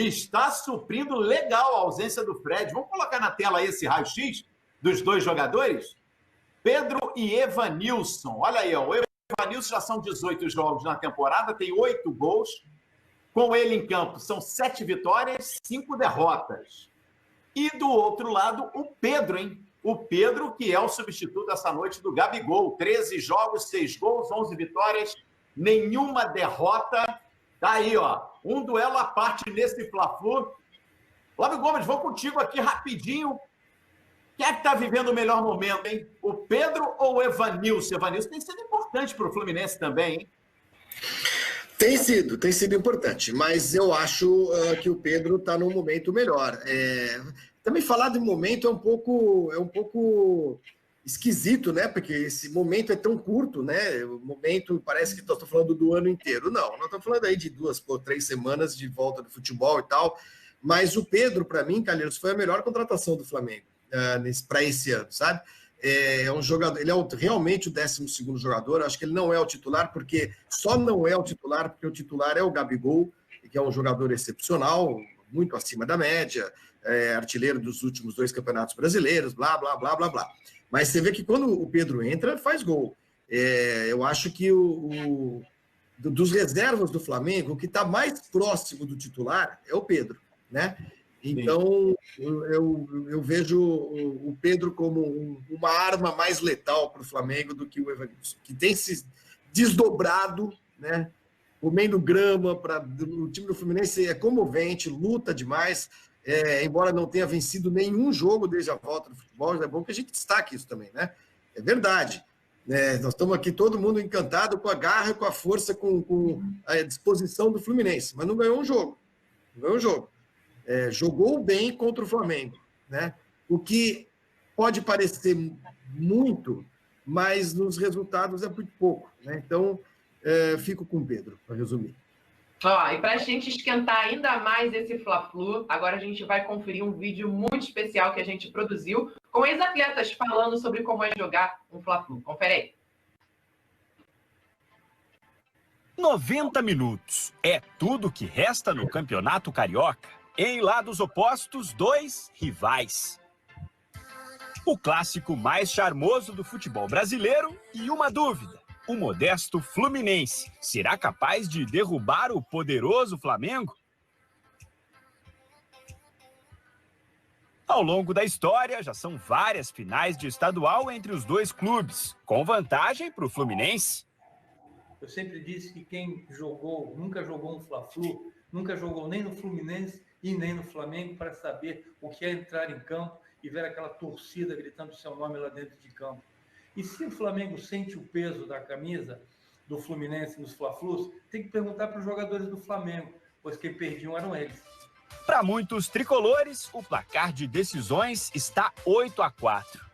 está suprindo legal a ausência do Fred. Vamos colocar na tela aí esse raio-x dos dois jogadores? Pedro e Evanilson. Olha aí, ó. O Evanilson já são 18 jogos na temporada, tem 8 gols. Com ele em campo, são 7 vitórias, 5 derrotas. E do outro lado, o Pedro, hein? O Pedro, que é o substituto essa noite do Gabigol. 13 jogos, 6 gols, 11 vitórias, nenhuma derrota. Tá aí, ó. Um duelo à parte nesse Fla-Flu. Flávio Gomes, vou contigo aqui rapidinho. Quem é que está vivendo o melhor momento, hein? O Pedro ou o Evanilson? O Evanilson tem sido importante para o Fluminense também, hein? Tem sido importante, mas eu acho que o Pedro está num momento melhor. Também falar de momento é um pouco esquisito, né? Porque esse momento é tão curto, né? O momento parece que estou falando do ano inteiro. Não, nós estamos falando aí de 2 ou 3 semanas de volta do futebol e tal. Mas o Pedro, para mim, Calheiros, foi a melhor contratação do Flamengo para esse ano, sabe? É um jogador, ele é realmente o 12º jogador. Acho que ele não é o titular, porque só não é o titular, porque o titular é o Gabigol, que é um jogador excepcional, muito acima da média, artilheiro dos últimos 2 campeonatos brasileiros, blá, blá, blá, blá, blá. Mas você vê que quando o Pedro entra, faz gol. Eu acho que dos reservas do Flamengo, o que está mais próximo do titular é o Pedro, né? Então, eu vejo o Pedro como uma arma mais letal para o Flamengo do que o Evanilson, que tem se desdobrado, né? Comendo grama. O time do Fluminense é comovente, luta demais, embora não tenha vencido nenhum jogo desde a volta do futebol. É bom que a gente destaque isso também, né? É verdade. Nós estamos aqui todo mundo encantado com a garra, com a força, com a disposição do Fluminense, mas não ganhou um jogo. Não ganhou um jogo. Jogou bem contra o Flamengo, né? O que pode parecer muito, mas nos resultados é muito pouco, né? Então, fico com o Pedro, para resumir. E para a gente esquentar ainda mais esse Fla-Flu, agora a gente vai conferir um vídeo muito especial que a gente produziu com ex-atletas falando sobre como é jogar um Fla-Flu. Confere aí. 90 minutos é tudo que resta no Campeonato Carioca. Em lados opostos, 2 rivais. O clássico mais charmoso do futebol brasileiro e uma dúvida. O modesto Fluminense será capaz de derrubar o poderoso Flamengo? Ao longo da história, já são várias finais de estadual entre os dois clubes, com vantagem para o Fluminense. Eu sempre disse que quem nunca jogou um Fla-Flu, nunca jogou nem no Fluminense e nem no Flamengo, para saber o que é entrar em campo e ver aquela torcida gritando seu nome lá dentro de campo. E se o Flamengo sente o peso da camisa do Fluminense nos Fla-Flus, tem que perguntar para os jogadores do Flamengo, pois quem perdiam eram eles. Para muitos tricolores, o placar de decisões está 8-4.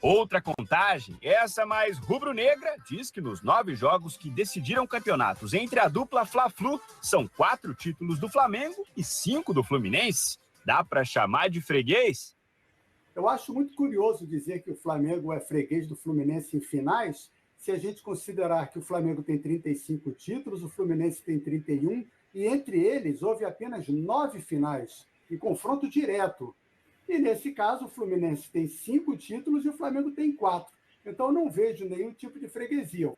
Outra contagem, essa mais rubro-negra, diz que nos 9 jogos que decidiram campeonatos entre a dupla Fla-Flu, são 4 títulos do Flamengo e 5 do Fluminense. Dá para chamar de freguês? Eu acho muito curioso dizer que o Flamengo é freguês do Fluminense em finais, se a gente considerar que o Flamengo tem 35 títulos, o Fluminense tem 31, e entre eles houve apenas 9 finais, em confronto direto. E, nesse caso, o Fluminense tem 5 títulos e o Flamengo tem 4. Então, não vejo nenhum tipo de freguesia.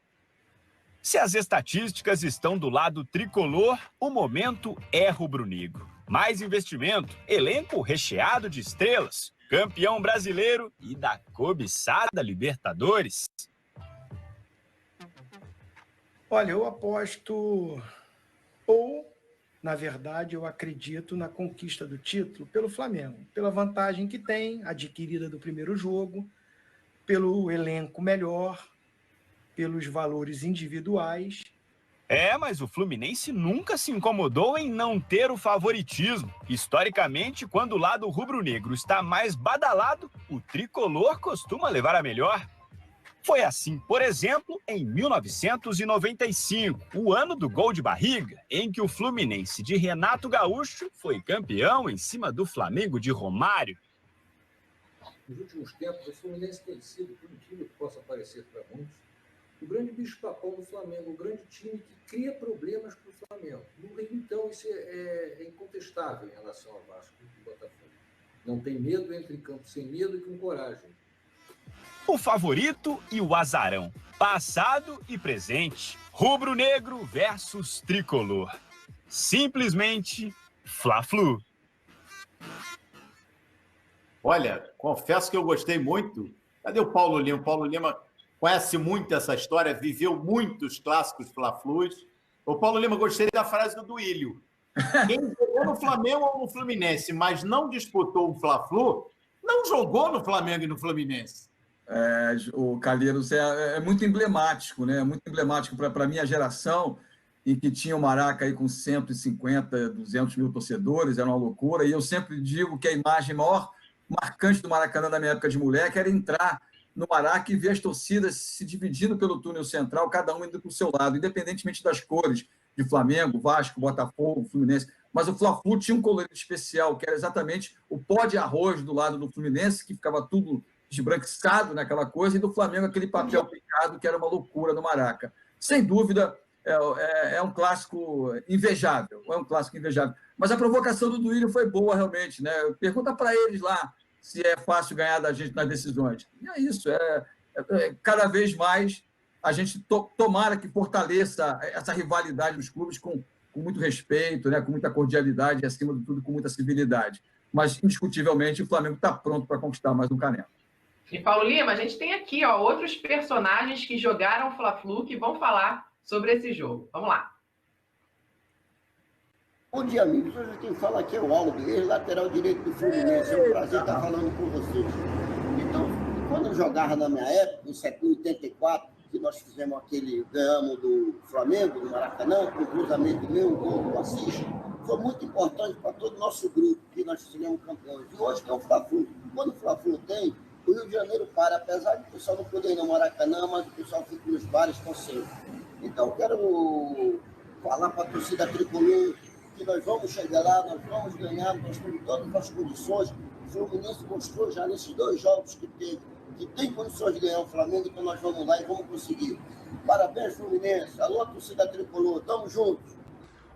Se as estatísticas estão do lado tricolor, o momento é rubro-negro. Mais investimento, elenco recheado de estrelas, campeão brasileiro e da cobiçada Libertadores. Olha, eu aposto ou... Na verdade, eu acredito na conquista do título pelo Flamengo, pela vantagem que tem, adquirida do primeiro jogo, pelo elenco melhor, pelos valores individuais. Mas o Fluminense nunca se incomodou em não ter o favoritismo. Historicamente, quando o lado rubro-negro está mais badalado, o tricolor costuma levar a melhor. Foi assim, por exemplo, em 1995, o ano do gol de barriga, em que o Fluminense de Renato Gaúcho foi campeão em cima do Flamengo de Romário. Nos últimos tempos, o Fluminense tem sido, por incrível que possa parecer para muitos, o grande bicho-papão do Flamengo, o grande time que cria problemas para o Flamengo. Então, isso é incontestável em relação ao Vasco e Botafogo. Não tem medo, entra em campo sem medo e com coragem. O favorito e o azarão, passado e presente, rubro-negro versus tricolor. Simplesmente Fla-Flu. Olha, confesso que eu gostei muito. Cadê o Paulo Lima? O Paulo Lima conhece muito essa história, viveu muitos clássicos Fla-Flus. O Paulo Lima, gostei da frase do Duílio. Quem jogou no Flamengo ou no Fluminense, mas não disputou o Fla-Flu, não jogou no Flamengo e no Fluminense. O Calheiros é muito emblemático, né? Muito emblemático para a minha geração, em que tinha o Maraca aí com 150, 200 mil torcedores, era uma loucura. E eu sempre digo que a imagem maior marcante do Maracanã na minha época de moleque era entrar no Maraca e ver as torcidas se dividindo pelo túnel central, cada um indo para o seu lado, independentemente das cores de Flamengo, Vasco, Botafogo, Fluminense. Mas o Fla-Flu tinha um colorido especial, que era exatamente o pó de arroz do lado do Fluminense, que ficava tudo esbranquiçado naquela coisa, e do Flamengo aquele papel picado, que era uma loucura no Maraca. Sem dúvida, é um clássico invejável, Mas a provocação do Duílio foi boa, realmente, né? Pergunta para eles lá se é fácil ganhar da gente nas decisões. E é isso, cada vez mais a gente tomara que fortaleça essa rivalidade dos clubes com muito respeito, né? Com muita cordialidade e, acima de tudo, com muita civilidade. Mas, indiscutivelmente, o Flamengo está pronto para conquistar mais um caneco. E, Paulo Lima, a gente tem aqui outros personagens que jogaram Fla-Flu que vão falar sobre esse jogo. Vamos lá. Bom dia, amigos. Hoje quem fala aqui é o Aldo, ex-lateral direito do Fluminense. É um prazer estar falando com vocês. Então, quando eu jogava na minha época, em 84, que nós ganhamos do Flamengo, do Maracanã, com o cruzamento meu, o gol do Assis, foi muito importante para todo o nosso grupo, que nós fizemos campeões. E hoje que é o Fla-Flu. Quando o Fla-Flu tem, o Rio de Janeiro para, apesar de o pessoal não poder ir no Maracanã, mas o pessoal fica nos bares, estão sempre. Então, eu quero falar para a torcida tricolor que nós vamos chegar lá, nós vamos ganhar, nós temos todas as condições. O Fluminense mostrou já nesses 2 jogos que teve, que tem condições de ganhar o Flamengo, então nós vamos lá e vamos conseguir. Parabéns, Fluminense. Alô, torcida tricolor, tamo juntos.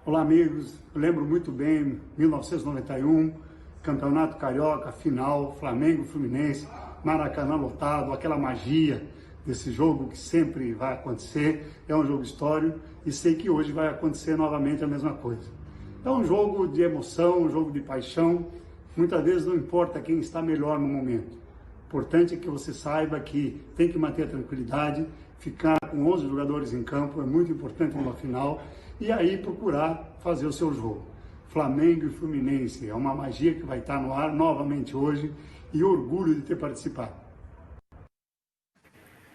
Olá, amigos. Eu lembro muito bem, 1991, Campeonato Carioca, final, Flamengo, Fluminense, Maracanã lotado, aquela magia desse jogo que sempre vai acontecer. É um jogo histórico e sei que hoje vai acontecer novamente a mesma coisa. É um jogo de emoção, um jogo de paixão. Muitas vezes não importa quem está melhor no momento. O importante é que você saiba que tem que manter a tranquilidade, ficar com 11 jogadores em campo, é muito importante numa final, e aí procurar fazer o seu jogo. Flamengo e Fluminense, é uma magia que vai estar no ar novamente hoje, e orgulho de ter participado.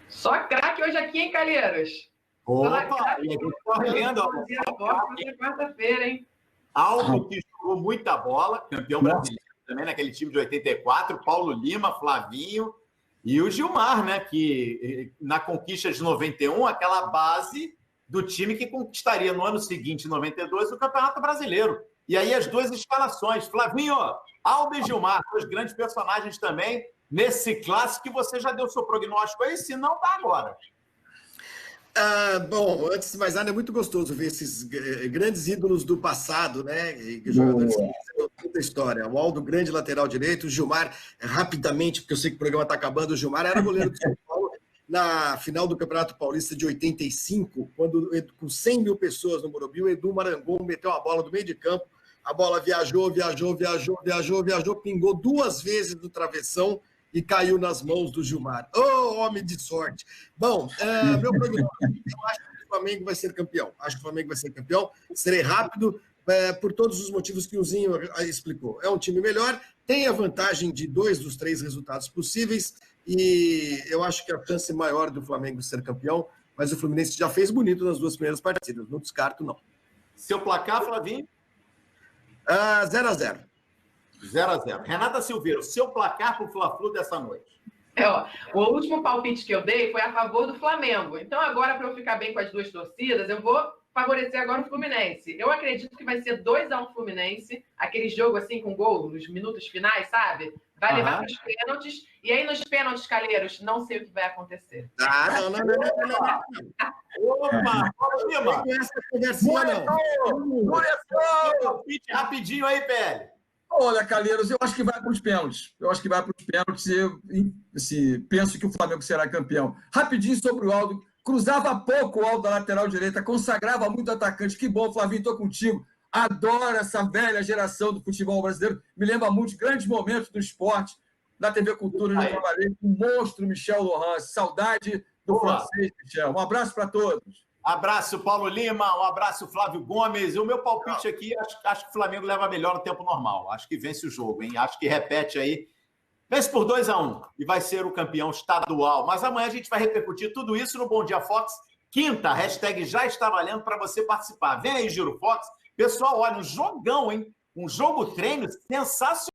Só craque hoje aqui, hein, Calheiros? Opa! E aqui correndo, quarta-feira, hein? Aldo, que jogou muita bola, campeão brasileiro também naquele time de 84, Paulo Lima, Flavinho e o Gilmar, né? Que na conquista de 91, aquela base do time que conquistaria no ano seguinte, 92, o Campeonato Brasileiro. E aí as 2 escalações, Flavinho, Aldo e Gilmar, 2 grandes personagens também nesse clássico que você já deu seu prognóstico aí, se não tá agora. Bom, antes de mais nada, é muito gostoso ver esses grandes ídolos do passado, né? Jogadores que fizeram toda a história. O Aldo, grande lateral direito, o Gilmar, rapidamente, porque eu sei que o programa está acabando, o Gilmar era goleiro do São Paulo na final do Campeonato Paulista de 85, quando com 100 mil pessoas no Morumbi, o Edu Marangon meteu a bola do meio de campo, a bola viajou, pingou 2 vezes no travessão e caiu nas mãos do Gilmar. Ô, homem de sorte! Bom, meu prognóstico, eu acho que o Flamengo vai ser campeão. Serei rápido, por todos os motivos que o Zinho explicou. É um time melhor, tem a vantagem de 2 dos 3 resultados possíveis, e eu acho que a chance maior do Flamengo ser campeão, mas o Fluminense já fez bonito nas 2 primeiras partidas, não descarto, não. Seu placar, Flavinho? 0-0. 0-0. Renata Silveira, seu placar para o Fla-Flu dessa noite? O último palpite que eu dei foi a favor do Flamengo. Então, agora, para eu ficar bem com as 2 torcidas, eu vou favorecer agora o Fluminense. Eu acredito que vai ser 2-1 Fluminense, aquele jogo assim com gol nos minutos finais, sabe? Vai levar para os pênaltis. E aí nos pênaltis, Calheiros, não sei o que vai acontecer. Opa! Paulo Lima! Rapidinho aí, PL. Olha, Calheiros, eu acho que vai para os pênaltis. Eu acho que vai para os pênaltis e penso que o Flamengo será campeão. Rapidinho sobre o Aldo. Cruzava pouco o Aldo da lateral direita, consagrava muito o atacante. Que bom, Flavinho, estou contigo. Adoro essa velha geração do futebol brasileiro. Me lembra muito de grandes momentos do esporte. Na TV Cultura, já trabalhei com o monstro Michel Lohan. Saudade do francês, Michel. Um abraço para todos. Abraço, Paulo Lima. Um abraço, Flávio Gomes. O meu palpite aqui, acho que o Flamengo leva melhor no tempo normal. Acho que vence o jogo, hein? Acho que repete aí. Vence por 2-1 e vai ser o campeão estadual. Mas amanhã a gente vai repercutir tudo isso no Bom Dia Fox. Quinta, hashtag já está valendo para você participar. Vem aí, Giro Fox. Pessoal, olha, um jogão, hein? Um jogo treino sensacional.